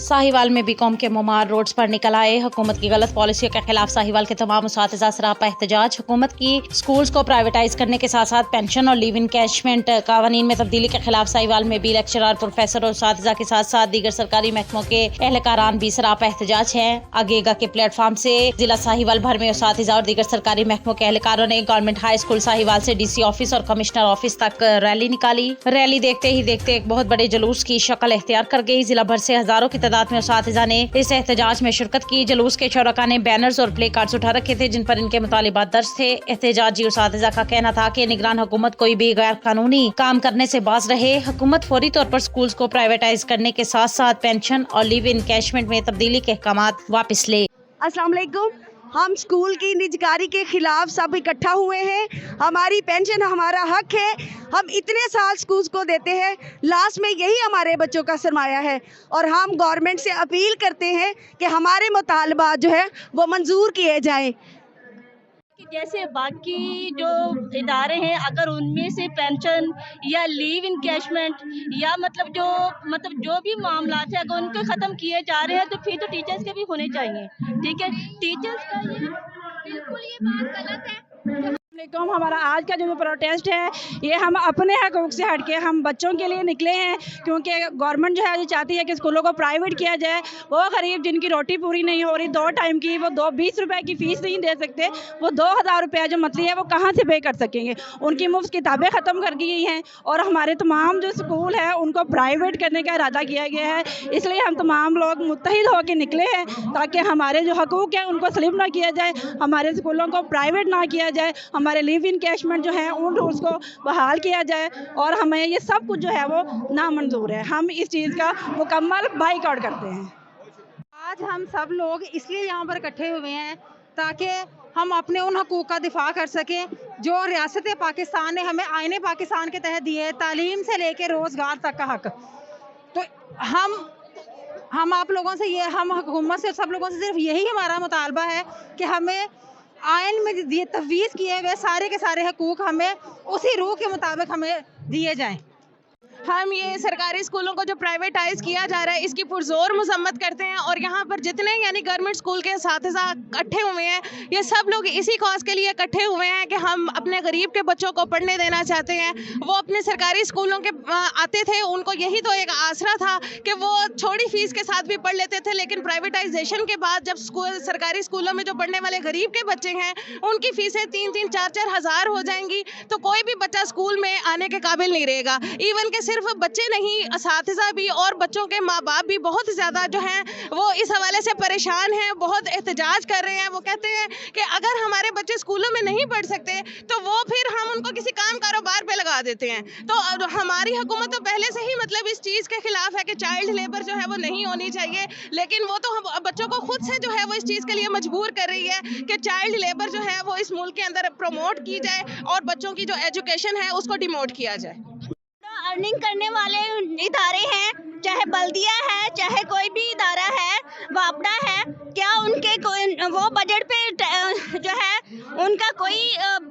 साहिवाल में बीकॉम के मुमार रोड्स पर निकल आए। हुकूमत की गलत पॉलिसियों के खिलाफ साहिवाल के तमाम उस्तातिज़ा सरापा एहतजाज। हुकूमत की स्कूल्स को प्राइवेटाइज करने के साथ साथ पेंशन और लीव इनकैशमेंट कानून में तब्दीली के खिलाफ साहिवाल में भी लेक्चरर, प्रोफेसर और उस्तातिज़ा के साथ साथ दीगर सरकारी महकमों के एहलकारान भी सरापा एहतजाज हैं। आगेगा के प्लेटफॉर्म से जिला साहिवाल भर में उस्तातिज़ा और दीगर सरकारी महकमों के एहलकारों ने गवर्नमेंट हाई स्कूल साहिवाल से DC ऑफिस और कमिश्नर ऑफिस तक रैली निकाली। रैली देखते ही देखते एक बहुत बड़े जुलूस की शक्ल इख्तियार कर गई। जिला भर से हजारों की तादाद में उस्तातिज़ा ने इस एहतजाज में शिरकत की। जुलूस के शुरका ने बैनर्स और प्ले कार्ड्स उठा रखे थे जिन पर इनके मुतालिबात दर्ज थे। एहतजाजी उस्तातिज़ा का कहना था कि निगरान हुकूमत कोई भी गैर कानूनी काम करने से बाज रहे। हुकूमत फौरी तौर पर स्कूल्स को प्राइवेटाइज करने के साथ साथ पेंशन और लीव इनकैशमेंट में तब्दीली के अहकामात वापस ले। अस्सलाम वालेकुम। हम स्कूल की निजकारी के खिलाफ सब इकट्ठा हुए हैं। हमारी पेंशन हमारा हक है। हम इतने साल स्कूल्स को देते हैं, लास्ट में यही हमारे बच्चों का सरमाया है और हम गवर्नमेंट से अपील करते हैं कि हमारे मुतालबात जो है वो मंजूर किए जाएं। जैसे बाकी जो इदारे हैं, अगर उनमें से पेंशन या लीव इनकैशमेंट या मतलब जो भी मामला है अगर उनको ख़त्म किए जा रहे हैं तो फिर तो टीचर्स के भी होने चाहिए। ठीक है, टीचर्स का बिल्कुल ये बात गलत है। हमारा आज का जो प्रोटेस्ट है ये हम अपने हकूक़ से हट के हम बच्चों के लिए निकले हैं, क्योंकि गवर्नमेंट जो है ये चाहती है कि स्कूलों को प्राइवेट किया जाए। वो गरीब जिनकी रोटी पूरी नहीं हो रही 2 टाइम की, वो 20 रुपए की फ़ीस नहीं दे सकते, वो 2000 रुपया जो मंथली है वो कहाँ से पे कर सकेंगे। उनकी मुफ्त किताबें ख़त्म कर दी गई हैं और हमारे तमाम जो स्कूल हैं उनको प्राइवेट करने का इरादा किया गया है। इसलिए हम तमाम लोग मुत्तहिद होकर निकले हैं ताकि हमारे जो हकूक़ हैं उनको स्लिप ना किया जाए, हमारे स्कूलों को प्राइवेट ना किया जाए, हमारे लीव इनकैशमेंट जो है उन रूल्स को बहाल किया जाए और हमें ये सब कुछ जो है वो नामंजूर है। हम इस चीज़ का मुकम्मल बाइकआउट करते हैं। आज हम सब लोग इसलिए यहाँ पर इकट्ठे हुए हैं ताकि हम अपने उन हकूक़ का दिफा कर सकें जो रियासत पाकिस्तान ने हमें आईने पाकिस्तान के तहत दिए, तालीम से लेके रोज़गार तक का हक। तो हम आप लोगों से हम हुकूमत से सब लोगों से सिर्फ यही हमारा मुतालबा है कि हमें आइन में दिए तफवीज़ किए हुए सारे के सारे हकूक़ हमें उसी रूह के मुताबिक हमें दिए जाएं। हम ये सरकारी स्कूलों को जो प्राइवेटाइज किया जा रहा है इसकी पुरजोर मजम्मत करते हैं और यहाँ पर जितने यानी गवर्नमेंट स्कूल के साथीज़ा इकट्ठे हुए हैं ये सब लोग इसी कॉज के लिए इकट्ठे हुए हैं कि हम अपने गरीब के बच्चों को पढ़ने देना चाहते हैं। वो अपने सरकारी स्कूलों के आते थे, उनको यही तो एक आसरा था कि वो छोटी फीस के साथ भी पढ़ लेते थे, लेकिन प्राइवेटाइजेशन के बाद जब सरकारी स्कूलों में जो पढ़ने वाले गरीब के बच्चे हैं उनकी फ़ीसें 3-3, 4-4 हज़ार हो जाएंगी तो कोई भी बच्चा स्कूल में आने के काबिल नहीं रहेगा। इवन के सिर्फ बच्चे नहीं, असातिज़ा भी और बच्चों के माँ बाप भी बहुत ज़्यादा जो हैं वो इस हवाले से परेशान हैं, बहुत एहतजाज कर रहे हैं। वो कहते हैं कि अगर हमारे बच्चे स्कूलों में नहीं पढ़ सकते तो वो फिर हम उनको किसी काम कारोबार पे लगा देते हैं। तो हमारी हुकूमत तो पहले से ही मतलब इस चीज़ के खिलाफ है कि चाइल्ड लेबर जो है वो नहीं होनी चाहिए, लेकिन वो तो बच्चों को खुद से जो है वो इस चीज़ के लिए मजबूर कर रही है कि चाइल्ड लेबर जो है वो इस मुल्क के अंदर प्रमोट की जाए और बच्चों की जो एजुकेशन है उसको डिमोट किया जाए। अर्निंग करने वाले इदारे हैं, चाहे बल्दिया है चाहे कोई भी इदारा है, वापडा है, क्या उनके वो बजट पे जो है उनका कोई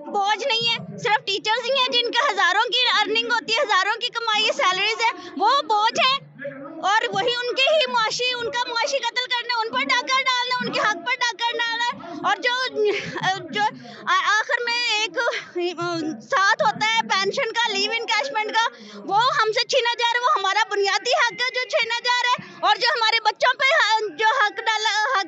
बोझ नहीं है। सिर्फ टीचर्स ही हैं जिनका हज़ारों की अर्निंग होती है, हज़ारों की कमाई सैलरीज है, वो बोझ है और वही उनके ही उनका मुआशी कत्ल करना, उन पर डाकर डालना, उनके हक पर डाकर डालना। और जो आखिर में एक साथ होता है पेंशन का, लीव इनकैशमेंट का, वो हमसे छीना जा रहा है, वो हमारा बुनियादी हक है जो छीना जा रहा है। और जो हमारे बच्चों पे जो हक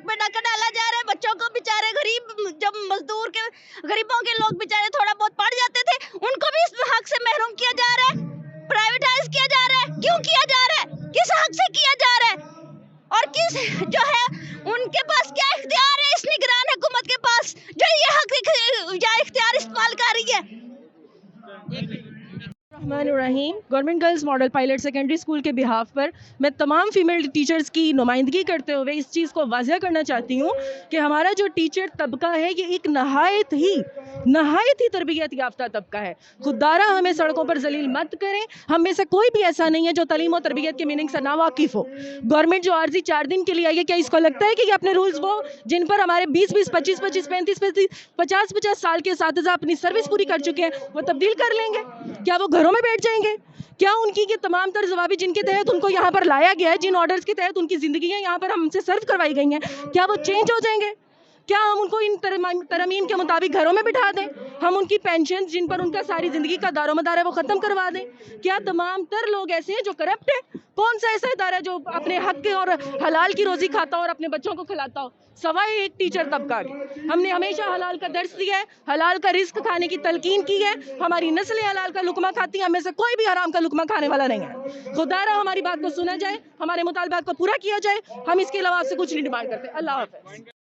पे डाका डाला जा रहा है, बच्चों को बेचारे गरीब जब मजदूर के गरीबों के लोग बेचारे थोड़ा बहुत पढ़ जाते थे उनको भी इस हक से महरूम किया जा रहा है, प्राइवेटाइज किया जा रहा है। क्यों किया जा रहा है, किस हक से किया जा रहा है और किस जो है उनके पास क्या इख्तियार है इस निगरान हुकूमत के पास जो ये हक या इख्तियार इस्तेमाल कर रही है। रहमानुर्रहीम। Government girls model pilot secondary school के बिहाफ पर मैं तमाम फीमेल टीचर्स की नुमाइंदगी करते हुए इस चीज़ को वाज़ह करना चाहती हूँ कि हमारा जो टीचर तबका है ये एक नहायत ही तरबियत याफ्ता तबका है। खुदारा हमें सड़कों पर जलील मत करें। हम में से कोई भी ऐसा नहीं है जो तालीम और तरबियत के मीनिंग से ना वाकिफ़ हो। गवर्नमेंट जो आर्जी 4 दिन के लिए आई है, क्या इसको लगता है कि ये अपने रूल्स वो जिन पर हमारे 20-20, 25-25, 35-35, 50-50 साल के साथीज़ा अपनी सर्विस पूरी कर चुके हैं वो तब्दील कर लेंगे? क्या वो घरों में में बैठ जाएंगे? क्या उनकी ये तमाम तर जवाबी जिनके तहत उनको यहाँ पर लाया गया है, जिन ऑर्डर्स के तहत उनकी ज़िंदगियाँ यहाँ पर हमसे सर्व करवाई गई हैं, क्या वो चेंज हो जाएंगे? क्या हम उनको इन तरमीम के मुताबिक घरों में बिठा दें? हम उनकी पेंशन जिन पर उनका सारी ज़िंदगी का दारोमदार है वो ख़त्म करवा दें? क्या तमाम तर लोग ऐसे हैं जो करप्ट है? कौन सा ऐसा इदारा है जो अपने हक के और हलाल की रोज़ी खाता हो और अपने बच्चों को खिलाता हो? सवाए एक टीचर तबका के। हमने हमेशा हलाल का दर्स दिया है, हलाल का रिस्क खाने की तलकीन की है। हमारी नस्लें हलाल का लुकमा खाती हैं, हमें से कोई भी हराम का लुकमा खाने वाला नहीं है। खुदारा हमारी बात को सुना जाए, हमारे मुतालबात को पूरा किया जाए। हम इसके अलावा आपसे कुछ नहीं डिमांड करते। अल्लाह हाफ़िज़।